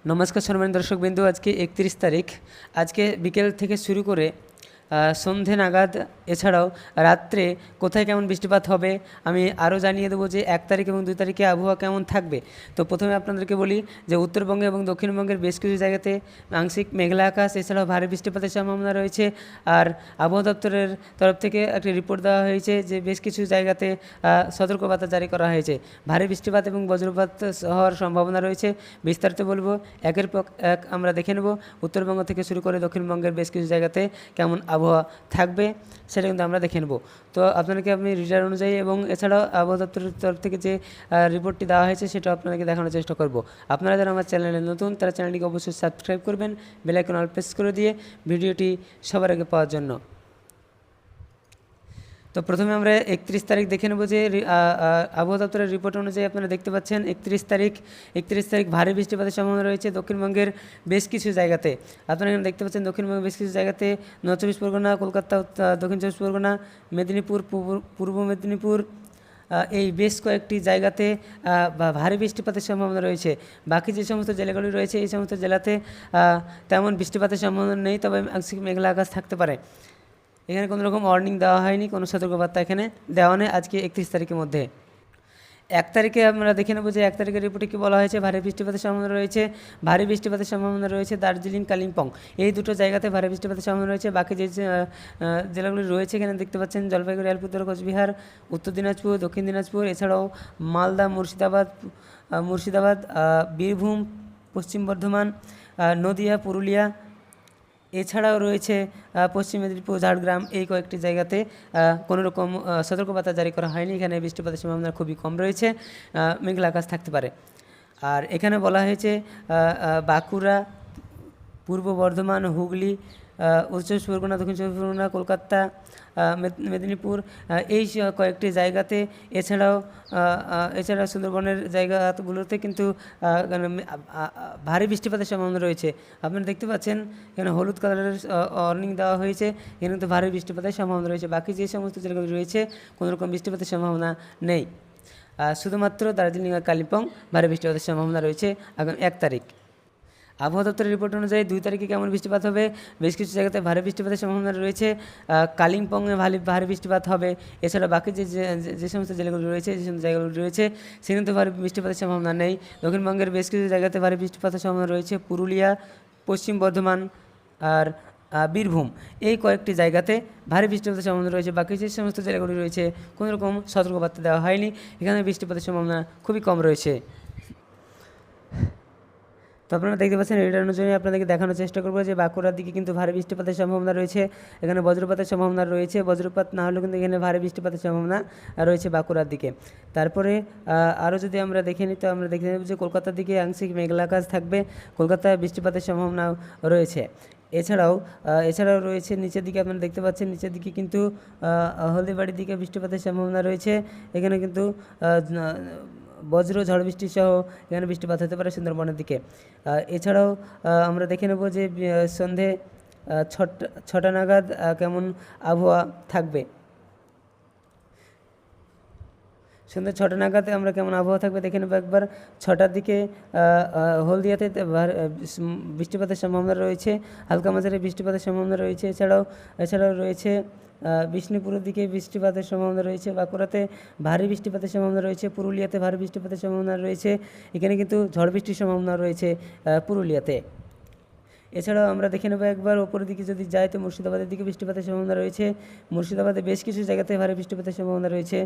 নমস্কার সম্মানিত দর্শকবৃন্দু, আজকে 31 তারিখ। আজকে বিকেল থেকে শুরু করে সন্ধে নাগাদ এছাড়াও রাত্রে কোথায় কেমন বৃষ্টিপাত হবে আমি আরও জানিয়ে দেবো যে 1 তারিখ এবং 2 তারিখে আবহাওয়া কেমন থাকবে। তো প্রথমে আপনাদেরকে বলি যে উত্তরবঙ্গে এবং দক্ষিণবঙ্গের বেশ কিছু জায়গাতে আংশিক মেঘলা আকাশ, এছাড়াও ভারী বৃষ্টিপাতের সম্ভাবনা রয়েছে। আর আবহাওয়া দপ্তরের তরফ থেকে একটি রিপোর্ট দেওয়া হয়েছে যে বেশ কিছু জায়গাতে সতর্কবার্তা জারি করা হয়েছে। ভারী বৃষ্টিপাত এবং বজ্রপাত হওয়ার সম্ভাবনা রয়েছে। বিস্তারিত বলবো, একের পর এক আমরা দেখে নেব উত্তরবঙ্গ থেকে শুরু করে দক্ষিণবঙ্গের বেশ কিছু জায়গাতে কেমন আবহাওয়া থাকবে সেটা কিন্তু আমরা দেখে নেব। তো আপনাদেরকে আমি রিডার অনুযায়ী এবং এছাড়াও আবহাওয়া দপ্তরের তরফ থেকে যে রিপোর্টটি দেওয়া হয়েছে সেটা আপনাদেরকে দেখানোর চেষ্টা করব। আপনারা যারা আমার চ্যানেলে নতুন তারা চ্যানেলটিকে অবশ্যই সাবস্ক্রাইব করবেন, বেল আইকন অল প্রেস করে দিয়ে ভিডিওটি সবার আগে পাওয়ার জন্য। তো প্রথমে আমরা 31 তারিখ দেখে নেব যে আবহাওয়া দপ্তরের রিপোর্ট অনুযায়ী আপনারা দেখতে পাচ্ছেন 31 তারিখ ভারী বৃষ্টিপাতের সম্ভাবনা রয়েছে দক্ষিণবঙ্গের বেশ কিছু জায়গাতে। আপনারা এখানে দেখতে পাচ্ছেন দক্ষিণবঙ্গের বেশ কিছু জায়গাতে নর্থ চব্বিশ পরগনা, কলকাতা, দক্ষিণ চব্বিশ পরগনা, মেদিনীপুর, পূর্ব মেদিনীপুর, এই বেশ কয়েকটি জায়গাতে ভারী বৃষ্টিপাতের সম্ভাবনা রয়েছে। বাকি যে সমস্ত জেলাগুলি রয়েছে এই সমস্ত জেলাতে তেমন বৃষ্টিপাতের সম্ভাবনা নেই, তবে আংশিক মেঘলা আকাশ থাকতে পারে। এখানে কোনো রকম ওয়ার্নিং দেওয়া হয়নি, কোনো সতর্কবার্তা এখানে দেওয়া নেই আজকে 31 তারিখের মধ্যে। 1 তারিখে আমরা দেখে নেব যে 1 তারিখের রিপোর্টে কী বলা হয়েছে। ভারী বৃষ্টিপাতের সম্ভাবনা রয়েছে, দার্জিলিং, কালিম্পং এই দুটো জায়গাতে ভারী বৃষ্টিপাতের সম্ভাবনা রয়েছে। বাকি যে জেলাগুলি রয়েছে এখানে দেখতে পাচ্ছেন জলপাইগুড়ি, আলিপুরদুয়ার, কোচবিহার, উত্তর দিনাজপুর, দক্ষিণ দিনাজপুর, এছাড়াও মালদা, মুর্শিদাবাদ, বীরভূম, পশ্চিম বর্ধমান, নদিয়া, পুরুলিয়া, এছাড়াও রয়েছে পশ্চিম মেদিনীপুর, ঝাড়গ্রাম, এই কয়েকটি জায়গাতে কোনো রকম সতর্কবার্তা জারি করা হয়নি। এখানে বৃষ্টিপাতের সম্ভাবনা খুবই কম রয়েছে, মেঘলা আকাশ থাকতে পারে। আর এখানে বলা হয়েছে বাঁকুড়া, পূর্ব বর্ধমান, হুগলি, উত্তর চব্বিশ পরগনা, দক্ষিণ চব্বিশ পরগনা, কলকাতা, মেদিনীপুর, এই কয়েকটি জায়গাতে, এছাড়াও সুন্দরবনের জায়গাগুলোতে কিন্তু ভারী বৃষ্টিপাতের সম্ভাবনা রয়েছে। আপনারা দেখতে পাচ্ছেন এখানে হলুদ কালারের ওয়ার্নিং দেওয়া হয়েছে, এখানে কিন্তু ভারী বৃষ্টিপাতের সম্ভাবনা রয়েছে। বাকি যে সমস্ত জায়গাগুলি রয়েছে কোনো রকম বৃষ্টিপাতের সম্ভাবনা নেই। শুধুমাত্র দার্জিলিং আর কালিম্পং ভারী বৃষ্টিপাতের সম্ভাবনা রয়েছে আগামী 1 তারিখ। আবহাওয়া দপ্তরের রিপোর্ট অনুযায়ী 2 তারিখে কেমন বৃষ্টিপাত হবে, বেশ কিছু জায়গাতে ভারী বৃষ্টিপাতের সম্ভাবনা রয়েছে। কালিম্পংয়ে ভারী বৃষ্টিপাত হবে, এছাড়া বাকি যে সমস্ত জেলাগুলি রয়েছে, যে সমস্ত জায়গাগুলি রয়েছে সেখানে তো ভারী বৃষ্টিপাতের সম্ভাবনা নেই। দক্ষিণবঙ্গের বেশ কিছু জায়গাতে ভারী বৃষ্টিপাতের সম্ভাবনা রয়েছে, পুরুলিয়া, পশ্চিম বর্ধমান আর বীরভূম, এই কয়েকটি জায়গাতে ভারী বৃষ্টিপাতের সম্ভাবনা রয়েছে। বাকি যে সমস্ত জেলাগুলি রয়েছে কোনো রকম সতর্কবার্তা দেওয়া হয়নি, এখানে বৃষ্টিপাতের সম্ভাবনা খুবই কম রয়েছে। তো আপনারা দেখতে পাচ্ছেন রেডার অনুযায়ী আপনাদেরকে দেখানোর চেষ্টা করবো যে বাঁকুড়ার দিকে কিন্তু ভারী বৃষ্টিপাতের সম্ভাবনা রয়েছে, এখানে বজ্রপাতের সম্ভাবনা রয়েছে। বজ্রপাত না হলেও কিন্তু এখানে ভারী বৃষ্টিপাতের সম্ভাবনা রয়েছে বাঁকুড়ার দিকে। তারপরে আরও যদি আমরা দেখে নিই তো আমরা দেখে নেব যে কলকাতার দিকে আংশিক মেঘলা আকাশ থাকবে, কলকাতায় বৃষ্টিপাতের সম্ভাবনা রয়েছে। এছাড়াও রয়েছে নিচের দিকে, আপনারা দেখতে পাচ্ছেন নিচের দিকে কিন্তু হলদিবাড়ির দিকে বৃষ্টিপাতের সম্ভাবনা রয়েছে। এখানে কিন্তু বজ্র ঝড় বৃষ্টি সহ এখানে বৃষ্টিপাত হতে পারে সুন্দরবনের দিকে। এছাড়াও আমরা দেখে নেব যে সন্ধে 6টা নাগাদ কেমন আবহাওয়া থাকবে। সন্ধ্যে 6টা নাগাদ আমরা কেমন আবহাওয়া থাকবে দেখে নেব একবার। 6টার দিকে হলদিয়াতে বৃষ্টিপাতের সম্ভাবনা রয়েছে, হালকা মাঝারি বৃষ্টিপাতের সম্ভাবনা রয়েছে। এছাড়াও রয়েছে বিষ্ণুপুরের দিকে বৃষ্টিপাতের সম্ভাবনা রয়েছে, বাঁকুড়াতে ভারী বৃষ্টিপাতের সম্ভাবনা রয়েছে, পুরুলিয়াতে ভারী বৃষ্টিপাতের সম্ভাবনা রয়েছে। এখানে কিন্তু ঝড় বৃষ্টির সম্ভাবনা রয়েছে পুরুলিয়াতে। এছাড়াও আমরা দেখে নেব একবার ওপরের দিকে যদি যাই তো মুর্শিদাবাদের দিকে বৃষ্টিপাতের সম্ভাবনা রয়েছে, মুর্শিদাবাদে বেশ কিছু জায়গাতে ভারী বৃষ্টিপাতের সম্ভাবনা রয়েছে।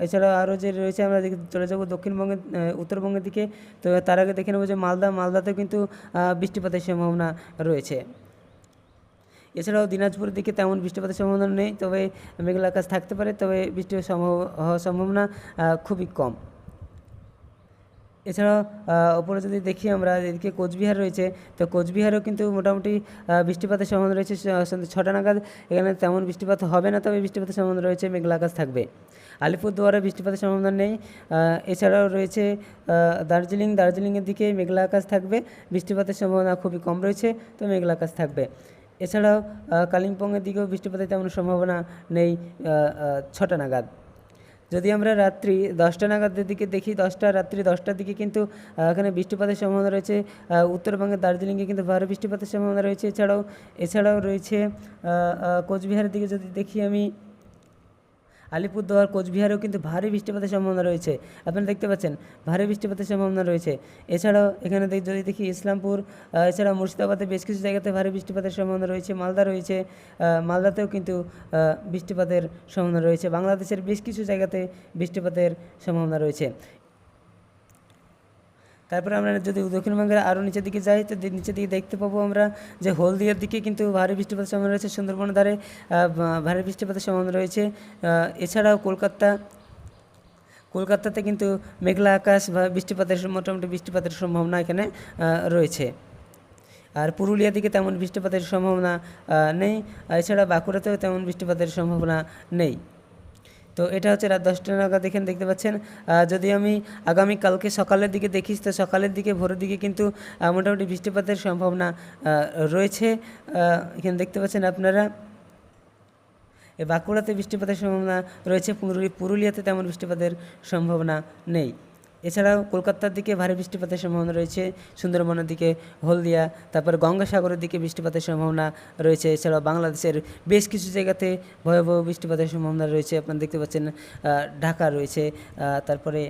এছাড়াও আরও যে রয়েছে আমরা চলে যাব দক্ষিণবঙ্গের উত্তরবঙ্গের দিকে। তো তার আগে দেখে নেব যে মালদাতেও কিন্তু বৃষ্টিপাতের সম্ভাবনা রয়েছে। এছাড়াও দিনাজপুরের দিকে তেমন বৃষ্টিপাতের সম্ভাবনা নেই, তবে মেঘলা আকাশ থাকতে পারে, তবে বৃষ্টির হওয়ার সম্ভাবনা খুবই কম। এছাড়াও ওপরে যদি দেখি আমরা এদিকে কোচবিহার রয়েছে, তো কোচবিহারেও কিন্তু মোটামুটি বৃষ্টিপাতের সম্ভাবনা রয়েছে সন্ধ্যে 6টা নাগাদ। এখানে তেমন বৃষ্টিপাত হবে না, তবে বৃষ্টিপাতের সম্ভাবনা রয়েছে, মেঘলা আকাশ থাকবে। আলিপুরদুয়ারে বৃষ্টিপাতের সম্ভাবনা নেই। এছাড়াও রয়েছে দার্জিলিংয়ের দিকে মেঘলা আকাশ থাকবে, বৃষ্টিপাতের সম্ভাবনা খুবই কম রয়েছে, তো মেঘলা আকাশ থাকবে। এছাড়াও কালিম্পংয়ের দিকেও বৃষ্টিপাতের তেমন সম্ভাবনা নেই 6টা নাগাদ। যদি আমরা রাত্রি 10টা নাগাদের দিকে দেখি, রাত্রি 10টার দিকে কিন্তু এখানে বৃষ্টিপাতের সম্ভাবনা রয়েছে। উত্তরবঙ্গের দার্জিলিংয়ে কিন্তু ভারী বৃষ্টিপাতের সম্ভাবনা রয়েছে। এছাড়াও রয়েছে কোচবিহারের দিকে যদি দেখি আমি, আলিপুরদুয়ার, কোচবিহারেও কিন্তু ভারী বৃষ্টিপাতের সম্ভাবনা রয়েছে। আপনারা দেখতে পাচ্ছেন ভারী বৃষ্টিপাতের সম্ভাবনা রয়েছে। এছাড়াও এখানে যদি দেখি ইসলামপুর, এছাড়াও মুর্শিদাবাদে বেশ কিছু জায়গাতে ভারী বৃষ্টিপাতের সম্ভাবনা রয়েছে। মালদা রয়েছে, মালদাতেও কিন্তু বৃষ্টিপাতের সম্ভাবনা রয়েছে। বাংলাদেশের বেশ কিছু জায়গাতে বৃষ্টিপাতের সম্ভাবনা রয়েছে। তারপরে আমরা যদি দক্ষিণবঙ্গের আরও নিচের দিকে যাই, তো নিচের দিকে দেখতে পাবো আমরা যে হলদিয়ার দিকে কিন্তু ভারী বৃষ্টিপাতের সম্ভাবনা রয়েছে। সুন্দরবনের ধারে ভারী বৃষ্টিপাতের সম্ভাবনা রয়েছে। এছাড়াও কলকাতাতে কিন্তু মেঘলা আকাশ বা মোটামুটি বৃষ্টিপাতের সম্ভাবনা এখানে রয়েছে। আর পুরুলিয়ার দিকে তেমন বৃষ্টিপাতের সম্ভাবনা নেই। এছাড়া বাঁকুড়াতেও তেমন বৃষ্টিপাতের সম্ভাবনা নেই। তো এটা হচ্ছে রাত 10টা নাগাদ এখানে দেখতে পাচ্ছেন। যদি আমি আগামীকালকে সকালের দিকে দেখি, তো সকালের দিকে ভোরের দিকে কিন্তু মোটামুটি বৃষ্টিপাতের সম্ভাবনা রয়েছে। এখানে দেখতে পাচ্ছেন আপনারা বাঁকুড়াতে বৃষ্টিপাতের সম্ভাবনা রয়েছে, পুরুলিয়াতে তেমন বৃষ্টিপাতের সম্ভাবনা নেই। এছাড়াও কলকাতার দিকে ভারী বৃষ্টিপাতের সম্ভাবনা রয়েছে, সুন্দরবনের দিকে হলদিয়া, তারপর গঙ্গাসাগরের দিকে বৃষ্টিপাতের সম্ভাবনা রয়েছে। এছাড়াও বাংলাদেশের বেশ কিছু জায়গাতে ভয়াবহ বৃষ্টিপাতের সম্ভাবনা রয়েছে। আপনারা দেখতে পাচ্ছেন ঢাকা রয়েছে, তারপরে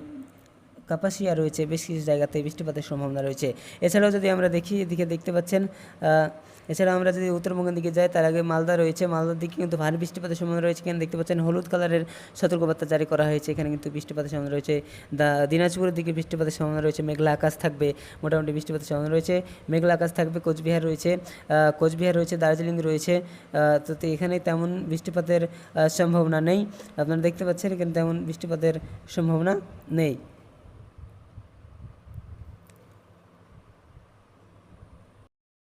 কাপাসিয়া রয়েছে, বেশ কিছু জায়গাতে বৃষ্টিপাতের সম্ভাবনা রয়েছে। এছাড়াও যদি আমরা দেখি, এদিকে দেখতে পাচ্ছেন, এছাড়া আমরা যদি উত্তরবঙ্গের দিকে যাই, তার আগে মালদা রয়েছে। মালদার দিকে কিন্তু ভারী বৃষ্টিপাতের সম্ভাবনা রয়েছে। এখানে দেখতে পাচ্ছেন হলুদ কালারের সতর্কবার্তা জারি করা হয়েছে। এখানে কিন্তু বৃষ্টিপাতের সম্ভাবনা রয়েছে। দিনাজপুরের দিকে বৃষ্টিপাতের সম্ভাবনা রয়েছে। মেঘলা আকাশ থাকবে, মোটামুটি বৃষ্টিপাতের সম্ভাবনা রয়েছে। মেঘলা আকাশ থাকবে। কোচবিহার রয়েছে, দার্জিলিং রয়েছে। তো এখানে তেমন বৃষ্টিপাতের সম্ভাবনা নেই। আপনারা দেখতে পাচ্ছেন এখানে তেমন বৃষ্টিপাতের সম্ভাবনা নেই।